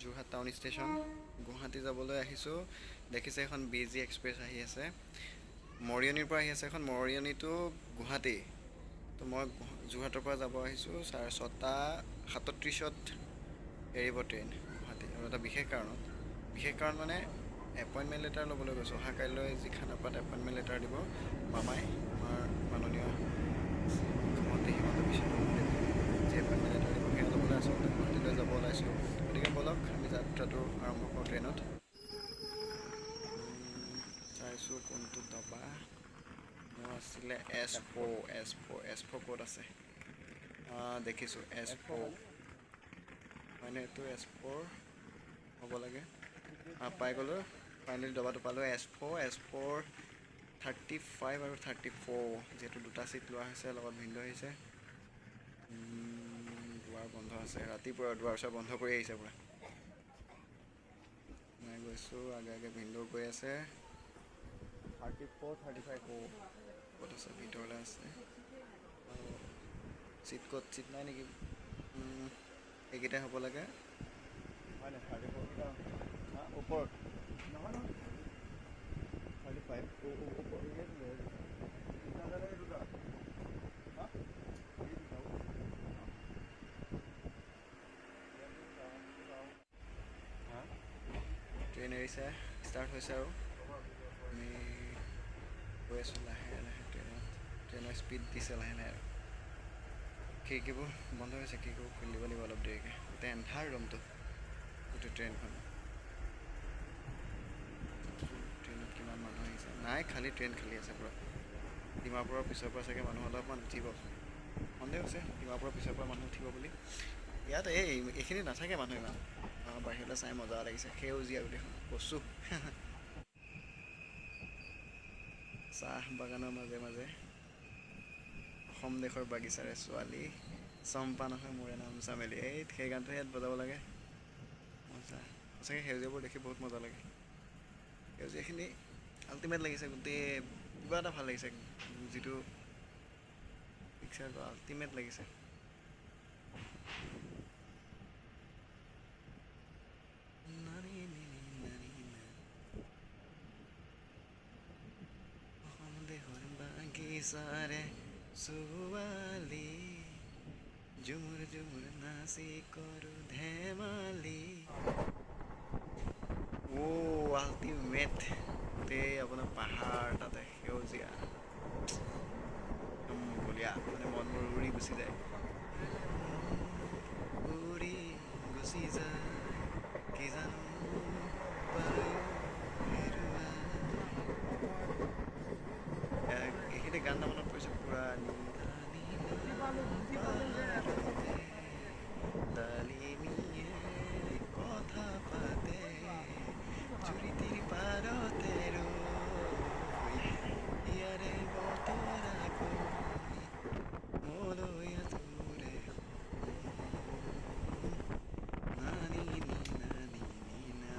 Jorhat town station Guwahati যাবলৈ আহিছোঁ। দেখিছে এখন BG এক্সপ্ৰেছ আহি আছে, মৰিয়নিৰ পৰা আহি আছে এখন, মৰিয়নি টু গুৱাহাটী। তো মই যোৰহাটৰ পৰা যাব আহিছোঁ 6:37 এৰিব ট্ৰেইন গুৱাহাটী, আৰু এটা বিশেষ কাৰণ মানে এপইণ্টমেণ্ট লেটাৰ ল'বলৈ গৈছোঁ। অহা কাইলৈ যি খানাপাৰাত এপইণ্টমেণ্ট লেটাৰ দিব মামাই, আমাৰ মাননীয় মুখ্যমন্ত্ৰী হিমন্ত বিশ্ব শৰ্মাদেৱে যি এপইণ্টমেণ্ট লেটাৰ দিব সেয়া ল'বলৈ আচলতে গুৱাহাটীলৈ যাব ওলাইছোঁ। গতিকে ব'লক আমি যাত্ৰাটো আৰম্ভ কৰোঁ ট্ৰেইনত। চাইছোঁ কোনটো দবা। মোৰ আছিলে S4 ক'ত আছে? দেখিছোঁ S4 হয়নে? এইটো S4 হ'ব লাগে। পাই গ'লোঁ, ফাইনেলি দবাটো পালোঁ। S4 35 আৰু 34, যিহেতু দুটা ছিট লোৱা হৈছে, লগত ভিন্দ আহিছে। দুৱাৰ বন্ধ আছে, ৰাতিপুৱা দুৱাৰ চোৱাৰ বন্ধ কৰি আহিছে পূৰা। মই গৈছোঁ, আগে ভিন্দ গৈ আছে। 34 35 ক'ত আছে? ভিতৰলৈ আছে। চিট নাই নেকি? এইকেইটাই হ'ব লাগে হয় নাই? 34 কেইটা ওপৰত নহয় 35 ওপৰত ট্ৰেইন এৰিছে, ষ্টাৰ্ট হৈছে আৰু আমি গৈ আছোঁ লাহে লাহে ট্ৰেইনৰ স্পীড দিছে লাহে লাহে। আৰু খিৰিকীবোৰ বন্ধ হৈছে, খিৰিকীবোৰ খুলি দিব লাগিব অলপ দেৰিকৈ। গোটেই এন্ধাৰ ৰুমটো, গোটেই ট্ৰেইনখন। ট্ৰেইনত কিমান মানুহ আহিছে? নাই, ট্ৰেইন খালী আছে পূৰা। ডিমাপুৰৰ পিছৰ পৰা চাগে মানুহ অলপমান উঠিব, সন্দেহ হৈছে ডিমাপুৰৰ পিছৰ পৰা মানুহ উঠিব বুলি। ইয়াত এইখিনি নাথাকে মানুহ ইমান। বাহিৰলৈ চাই মজা লাগিছে, সেউজীয়া গোটেইখন, কচু চাহ বাগানৰ মাজে মাজে অসম দেশৰ বাগিচাৰে ছোৱালী, চম্পা নহয় মোৰে নাম চামেলি। সেই গানটো ইয়াত বজাব লাগে। মজা সঁচাকৈ, সেউজীয়াবোৰ দেখি বহুত মজা লাগে। সেউজীয়াখিনি আল্টিমেট লাগিছে, গোটেই কিবা এটা ভাল লাগিছে, যিটো পিকচাৰটো আল্টিমেট লাগিছে। অসম দেশৰ বাগিচাৰে ছোৱালী, ঝুমুৰ ঝুমুৰ নাচি কৰোঁ ধেমালি। আল্টিমেট গোটেই আপোনাৰ পাহাৰ, তাতে সেউজীয়া, একদম বঢ়িয়া। মানে মনবোৰ উৰি গুচি যায়, উৰি গুচি যায়, কি জানো এইখিনি গান এটা মনত পৰিছে পূৰা। ডালিমিয়ে কথা পাতে, চুৰিটিৰ পাৰতে ৰৈ, ইয়াৰে বতৰা কৈ মোলৈ আঁতৰে নানি নানি না।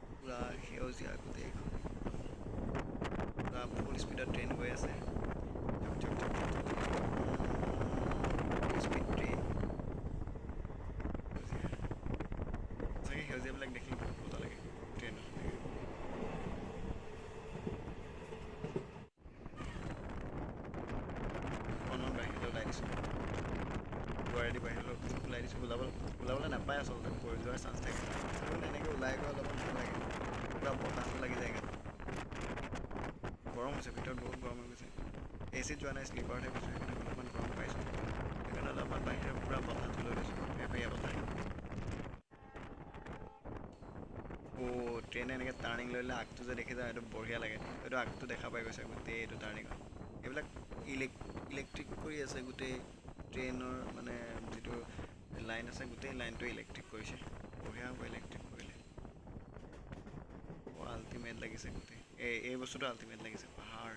পূৰা সেউজীয়া গোটেইখন, পূৰা ফুল স্পীডত ট্ৰেইন গৈ আছে। স্পীড ট্ৰেইন, সঁচাকৈ সেউজীয়াবিলাক দেখিলে বহুত মজা লাগে ট্ৰেইনত। অকণমান বাহিৰলৈ ওলাই দিছোঁ, দুৱাৰেদি বাহিৰলৈ ওলাই দিছোঁ। ওলাবলৈ নাপায় আচলতে, পৰি যোৱাৰ চান্স থাকে। এনেকৈ ওলাই গৈ অলপমান ভাল লাগে, পূৰা বতাহটো লাগি যায় গাত। গৰম হৈছে, ভিতৰত বহুত গৰম হৈ গৈছে। AC যোৱা নাই, শ্লিপাৰতহে গৈছোঁ, সেইকাৰণে অলপমান গৰম পাইছোঁ। সেইকাৰণে অলপমান বাহিৰৰ পূৰা বতাহটো লৈ লৈছোঁ, ফেৰফেৰীয়া বতাহ। ট্ৰেইনে এনেকৈ টাৰ্ণিং লৈ ল'লে আগটো যে দেখি যাওঁ, সেইটো বঢ়িয়া লাগে। সেইটো আগটো দেখা পাই গৈছে গোটেই এইটো টাৰ্ণিঙত। এইবিলাক ইলেক্ট্ৰিক কৰি আছে গোটেই ট্ৰেইনৰ, মানে যিটো লাইন আছে গোটেই লাইনটো ইলেক্ট্ৰিক কৰিছে। বঢ়িয়া হ'ব ইলেক্ট্ৰিক কৰিলে। আল্টিমেট লাগিছে গোটেই, এই বস্তুটো আল্টিমেট লাগিছে। পাহাৰ,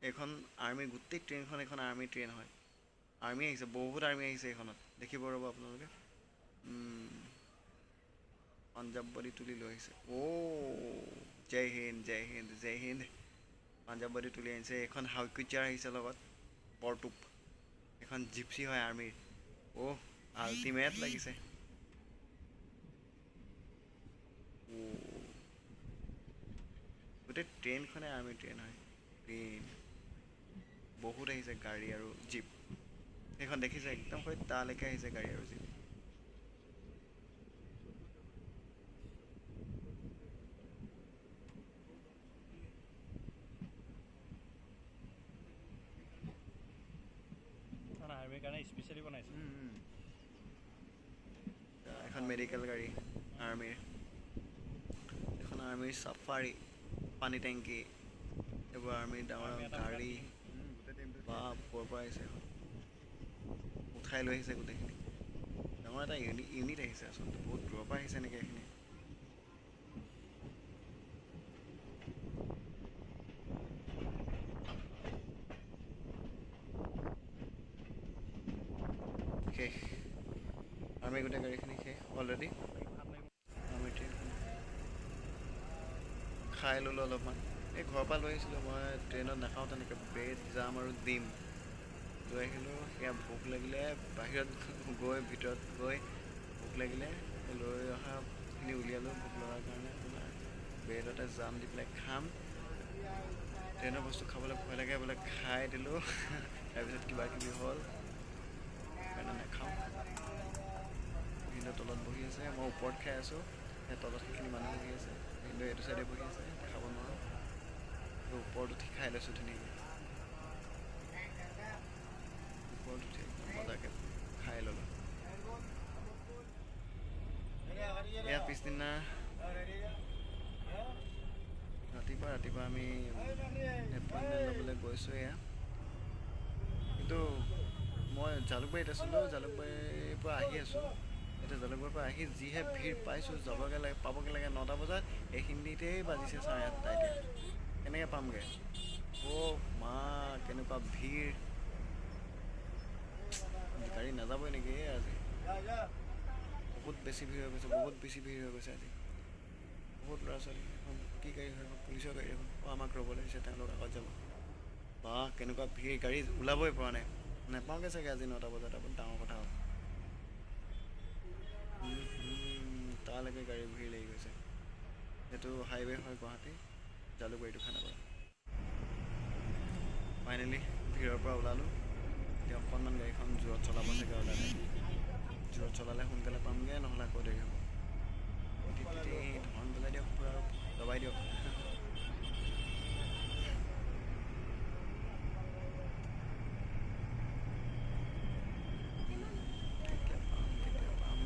এইখন আৰ্মি, গোটেই ট্ৰেইনখন এখন আৰ্মি ট্ৰেইন হয়। আৰ্মি আহিছে, বহুত আৰ্মি আহিছে এইখনত, দেখিব ৰ'ব আপোনালোকে। পাঞ্জাৱবাদী তুলি লৈ আহিছে। জয় হিন্দ জয় হিন্দ জয় হিন্দ। পাঞ্জাৱবাদী তুলি আনিছে। এইখন হাউকিচাৰ আহিছে লগত, বৰটোপ। এখন জিপচি হয় আৰ্মিৰ। অ' আল্টিমেট লাগিছে। গোটেই ট্ৰেইনখনে আৰ্মি ট্ৰেইন হয়। ট্ৰেইন বহুত আহিছে গাড়ী আৰু জীপ। সেইখন দেখিছে একদম হয় তালৈকে আহিছে গাড়ী আৰু জীপ। আৰ্মিৰ কাৰণে স্পেচিয়েলি বনাইছে। এখন মেডিকেল গাড়ী আৰ্মিৰ, এখন আৰ্মিৰ চাফাৰী, পানী টেংকি, এইবোৰ আৰ্মিৰ ডাঙৰ গাড়ী। বা ক'ৰ পৰা আহিছে এখন, উঠাই লৈ আহিছে গোটেইখিনি। ডাঙৰ এটা ইউনিট আহিছে আচলতে, বহুত দূৰৰ পৰা আহিছে নেকি এইখিনি। শেষ আৰ্মি গোটেই গাড়ীখিনি শেষ অলৰেডি। আৰ্মি ট্ৰেইনখন খাই ল'লোঁ অলপমান। এই ঘৰৰ পৰা লৈ আহিছিলোঁ মই, ট্ৰেইনত নাখাওঁ তেনেকৈ, ব্ৰেড জাম আৰু ডিম লৈ আহিলোঁ। সেয়া ভোক লাগিলে বাহিৰত গৈ, ভিতৰত গৈ ভোক লাগিলে লৈ অহাখিনি উলিয়ালোঁ ভোক লগাৰ কাৰণে। আপোনাৰ ব্ৰেডতে জাম দি পেলাই খাম। ট্ৰেইনৰ বস্তু খাবলৈ ভয় লাগে বোলে, খাই দিলোঁ। তাৰপিছত কিবা কিবি হ'ল সেইকাৰণে নাখাওঁ। ভিন্ন তলত বহি আছে, মই ওপৰত খাই আছোঁ। সেই তলত সেইখিনি মানুহ বহি আছে, কিন্তু এইটো চাইডে বহি আছে, দেখাব নোৱাৰোঁ। ওপৰত উঠি খাই লৈছোঁ ধুনীয়াকৈ। ওপৰত উঠি একদম মজাকৈ খাই ল'লোঁ। এয়া পিছদিনা ৰাতিপুৱা আমি এপইণ্টমেণ্ট ল'বলৈ গৈছোঁ। এয়া কিন্তু মই জালুকবাৰীত আছিলোঁ, জালুকবাৰীৰ পৰা আহি আছোঁ। এতিয়া জালুকবাৰীৰ পৰা আহি যিহে ভিৰ পাইছোঁ, পাবগৈ লাগে 9টা বজাত, এইখিনিতেই বাজিছে 8:30। এতিয়া কেনেকৈ পামগৈ? অ' মা কেনেকুৱা ভিৰ! গাড়ী নাযাবই নেকি আজি? বহুত বেছি ভিৰ হৈ গৈছে, বহুত বেছি ভিৰ হৈ গৈছে আজি। বহুত ল'ৰা ছোৱালী। এখন কি গাড়ী হয়? পুলিচৰ গাড়ী এখন। আমাক ৰ'বলৈ দিছে, তেওঁলোক আগত যাব। বা কেনেকুৱা ভিৰ, গাড়ী ওলাবই পৰা নাই। নাপাওঁগৈ চাগে আজি 9টা বজাত, বহুত ডাঙৰ কথা হ'ল। তালৈকে গাড়ী ভিৰ লাগি গৈছে। এইটো হাইৱে হয় গুৱাহাটী, জালুকবাৰীটো খানাপাৰা। ফাইনেলি ভিৰৰ পৰা ওলালোঁ। এতিয়া অকণমান গাড়ীখন জোৰত চলাব চাগে ওলালে। জোৰত চলালে সোনকালে পামগৈ, নহ'লে আকৌ দেৰি হ'ব। হৰ্ণ বজাই দিয়ক, পূৰা দবাই দিয়ক। কেতিয়া পাম?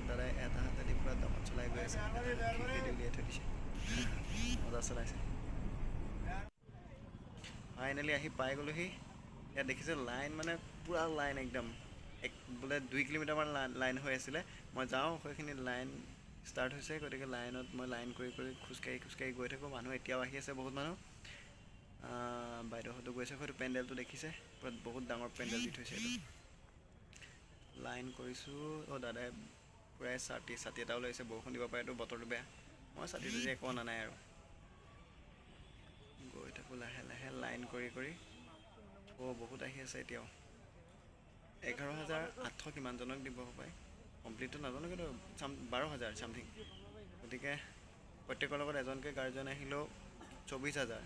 দাদাই এটা হাতেদি পূৰা দমত চলাই গৈ আছে, খিৰিকীদি উলিয়াই থৈ দিছে। মজা চলাইছে। ফাইনেলি আহি পাই গ'লোহি। ইয়াত দেখিছে লাইন, মানে পূৰা লাইন একদম বোলে 2 কিলোমিটাৰমান লাইন হৈ আছিলে। মই যাওঁ, সেইখিনি লাইন ষ্টাৰ্ট হৈছে, গতিকে লাইনত মই লাইন কৰি খোজকাঢ়ি গৈ থাকোঁ। মানুহ এতিয়াও আহি আছে, বহুত মানুহ। বাইদেউহঁতো গৈছে, হয়তো পেণ্ডেলটো দেখিছে, বহুত ডাঙৰ পেণ্ডেল দি থৈছে এইটো। লাইন কৰিছোঁ। দাদাই প্ৰায় ছাতি এটাও লৈছে, বৰষুণ দিব পাৰেতো, বতৰটো বেয়া। মই ছাতি একো অনা নাই আৰু। গৈ থাকোঁ লাহে লাহে লাইন কৰি। বহুত আহি আছে এতিয়াও। 11,800 কিমানজনক দিব পাৰে, কমপ্লিটটো নাজানো, কিন্তু 12,000 চামথিং। গতিকে প্ৰত্যেকৰ লগত এজনকৈ গাৰ্জেন আহিলেও 24,000।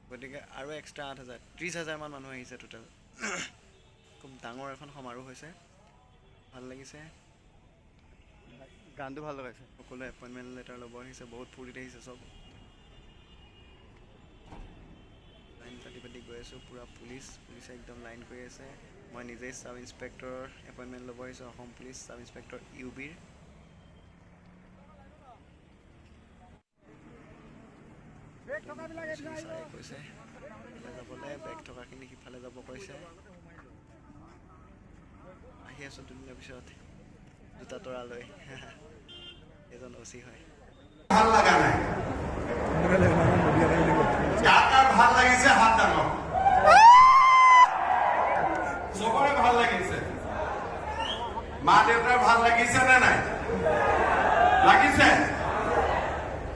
গতিকে আৰু এক্সট্ৰা 8,000, 30,000মান মানুহ আহিছে টোটেল। খুব ডাঙৰ এখন সমাৰোহ হৈছে, ভাল লাগিছে। গানটো ভাল লগাইছে। সকলোৱে এপইণ্টমেণ্ট লেটাৰ ল'ব আহিছে, বহুত ফূৰ্তিত আহিছে চব। লাইন পাতি গৈ আছোঁ, পূৰা পুলিচে একদম লাইন কৰি আছে। মই নিজেই ছাব ইন্সপেক্টৰৰ এপইণ্টমেণ্ট ল'ব আহিছোঁ, অসম পুলিচ ছাব ইন্সপেক্টৰ UBৰ। ছাৰে কৈছে ইফালে যাবলৈ, বেগ থকাখিনি সিফালে যাব কৈছে। আহি আছোঁ দুদিনৰ পিছত জোতা তৰা লৈ। এজন OC হয়। ভাল লগা নাই। কাৰ ভাল লাগিছে হাত ডাঙৰ, চবৰে ভাল লাগিছে। মা দেউতাৰ ভাল লাগিছে নে নাই? লাগিছে?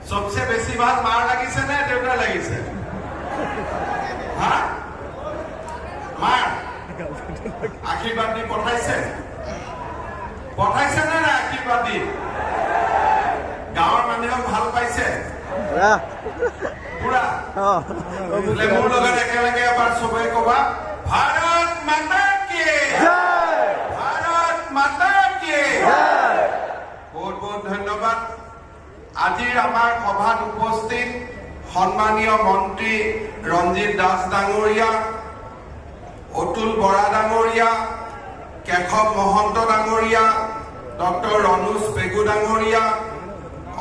সবচে বেছি ভাল মাৰ লাগিছে নে দেউতাৰ লাগিছে? হা? মাৰ আশীৰ্বাদ দি পঠাইছে? পঠাইছে নে নাই আশীৰ্বাদ দি? গাঁৱৰ মানুহে ভাল পাইছে? পুৰা? মোৰ লগত একেলগে এবাৰ চবেই ক'বা, ভাৰত মাতা কি জয়! ভাৰত মাতা কি জয়! বহুত বহুত ধন্যবাদ। আজিৰ আমাৰ সভাত উপস্থিত সন্মানীয় মন্ত্ৰী ৰঞ্জিত দাস ডাঙৰীয়া, অতুল বৰা ডাঙৰীয়া, কেশৱ মহন্ত ডাঙৰীয়া, ডক্টৰ ৰণোজ পেগু ডাঙৰীয়া,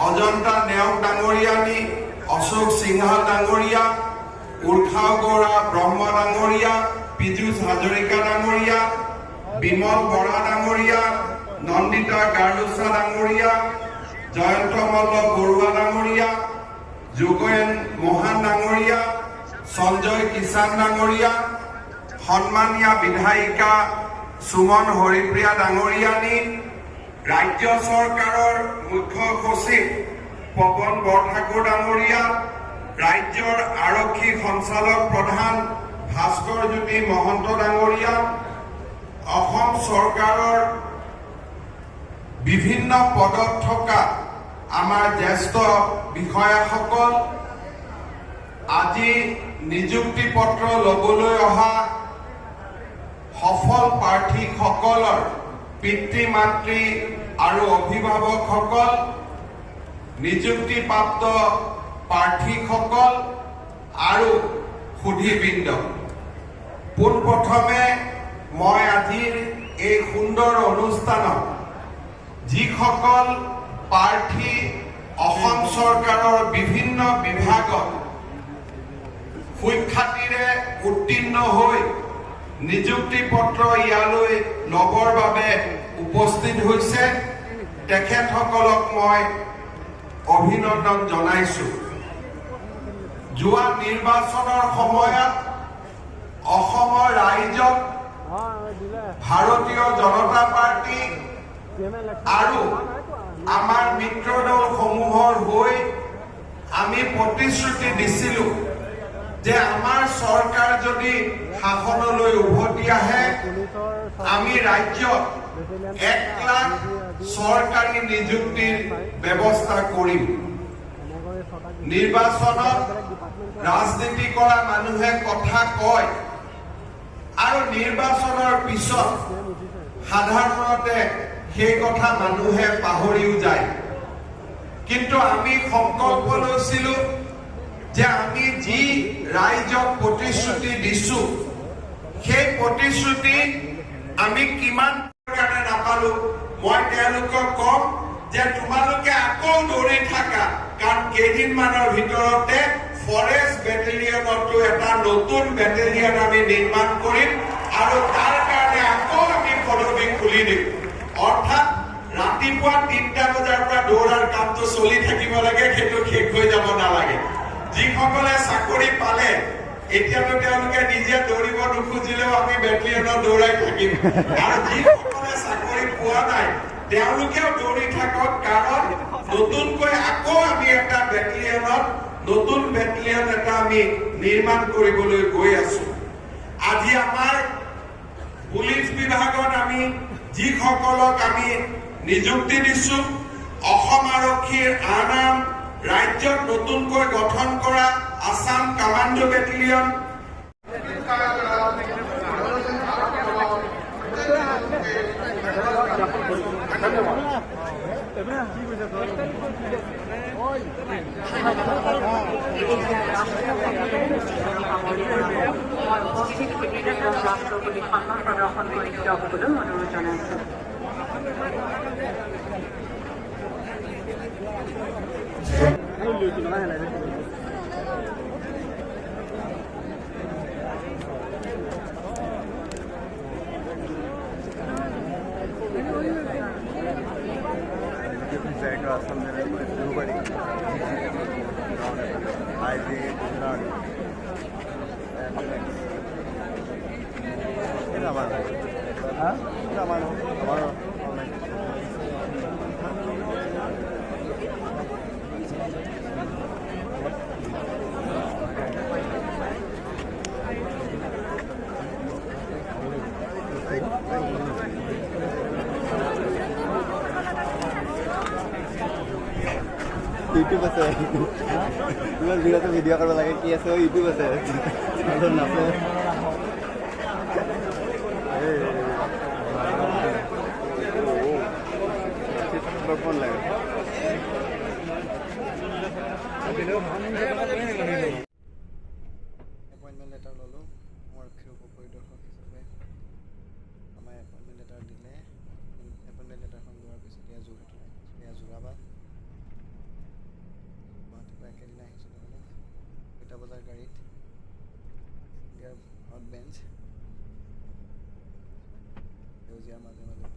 অজন্তা নেওগ ডাঙৰীয়ানী, অশোক সিংহাল ডাঙৰীয়া, উৰ্খাও গৌৰা ব্ৰহ্ম ডাঙৰীয়া, পীযুষ হাজৰিকা ডাঙৰীয়া, বিমল বৰা ডাঙৰীয়া, নন্দিতা গাৰুচা ডাঙৰীয়া, জয়ন্ত মল্ল বৰুৱা ডাঙৰীয়া, যোগেন মহান ডাঙৰীয়া, সঞ্জয় কিষাণ ডাঙৰীয়া, সন্মানীয় বিধায়িকা সুমন হৰিপ্ৰিয়া ডাঙৰীয়ানী, ৰাজ্য চৰকাৰৰ মুখ্য সচিব পৱন বৰঠাকুৰ ডাঙৰীয়া, ৰাজ্যৰ আৰক্ষী সঞ্চালক প্ৰধান ভাস্কৰ জ্যোতি মহন্ত ডাঙৰীয়া, অসম চৰকাৰৰ বিভিন্ন পদত থকা আমাৰ জ্যেষ্ঠ বিষয়াসকল, আজি নিযুক্তি পত্ৰ ল'বলৈ অহা সফল প্ৰাৰ্থীসকলৰ পিতৃ মাতৃ আৰু অভিভাৱকসকল, নিযুক্তিপ্ৰাপ্ত প্ৰাৰ্থীসকল আৰু সুধীবৃন্দ, পোনপ্ৰথমে মই আজিৰ এই সুন্দৰ অনুষ্ঠানত যিসকল প্ৰাৰ্থী অসম চৰকাৰৰ বিভিন্ন বিভাগত সুখ্যাতিৰে উত্তীৰ্ণ হৈ নিযুক্তি পত্ৰ ইয়ালৈ ল'বৰ বাবে উপস্থিত হৈছে, তেখেতসকলক মই অভিনন্দন জনাইছো। যোৱা নিৰ্বাচনৰ সময়ত অসমৰ ৰাইজক ভাৰতীয় জনতা পাৰ্টি আৰু আমাৰ মিত্ৰ দলসমূহৰ হৈ আমি প্ৰতিশ্ৰুতি দিছিলো যে আমাৰ চৰকাৰ যদি শাসনলৈ উভতি আহে, আমি ৰাজ্যত 1 লাখ চৰকাৰী নিযুক্তিৰ ব্যৱস্থা কৰিম। নিৰ্বাচনত ৰাজনীতি কৰা মানুহে কথা কয় আৰু নিৰ্বাচনৰ পিছত সাধাৰণতে সেই কথা মানুহে পাহৰিও যায়, কিন্তু আমি সংকল্প লৈছিলো যে আমি যি ৰাইজক প্ৰতিশ্ৰুতি দিছো, সেই প্ৰতিশ্ৰুতি আমি কিমান কাৰণে নাপালো, মই তেওঁলোকক কম যে তোমালোকে আকৌ দৌৰি থাকা, কাৰণ কেইদিনমানৰ ভিতৰতে ফৰেষ্ট বেটেলিয়নতো এটা নতুন বেটেলিয়ন আমি নিৰ্মাণ কৰিম আৰু তাৰ কাৰণে আকৌ আমি পদবী খুলি দিম। অৰ্থাৎ ৰাতিপুৱা 3টা বজাৰ পৰা দৌৰাৰ কামটো চলি থাকিব লাগে, সেইটো শেষ হৈ যাব নালাগে। যিসকলে চাকৰি পালে এতিয়াতো তেওঁলোকে নিজে দৌৰিব নোখোজিলেও আমি বেটেলিয়নত দৌৰাই থাকিম, আৰু যিসকলে চাকৰি পোৱা নাই তেওঁলোকেও দৌৰি থাকক, কাৰণ নতুনকৈ আকৌ আমি এটা বেটেলিয়নত নতুন বেটেলিয়ন এটা আমি নিৰ্মাণ কৰিবলৈ গৈ আছো। আজি আমাৰ পুলিচ বিভাগত আমি যিসকলক আমি নিযুক্তি দিছো, অসম আৰক্ষীৰ আনাম ৰাজ্যত নতুনকৈ গঠন কৰা আসাম কামাণ্ডো বেটেলিয়ন, ৰাষ্ট্ৰপতি সন্মান প্ৰদৰ্শন কৰি থিয় হ'বলৈ অনুৰোধ জনাইছো। I ইউটিউব আছে ইমান ভিডিঅ'টো ভিডিঅ' কৰিব লাগে কি আছে ইউটিউব আছে নাচে ফোন লাগে এপইণ্টমেণ্ট লেটাৰ ল'লোঁ মোৰ আৰক্ষী উপ পৰিদৰ্শক হিচাপে আমাৰ এপইণ্টমেণ্ট লেটাৰ দিলে এপইণ্টমেণ্ট লেটাৰখন লোৱাৰ পিছত এয়া যোৰহাটলৈ এয়া যোৰাবাট গুৱাহাটীৰ পৰা একেদিনা আহিছোঁ তাৰমানে 2টা বজাৰ গাড়ীত ইয়াৰ হট বেঞ্চ সেউজীয়াৰ মাজে মাজে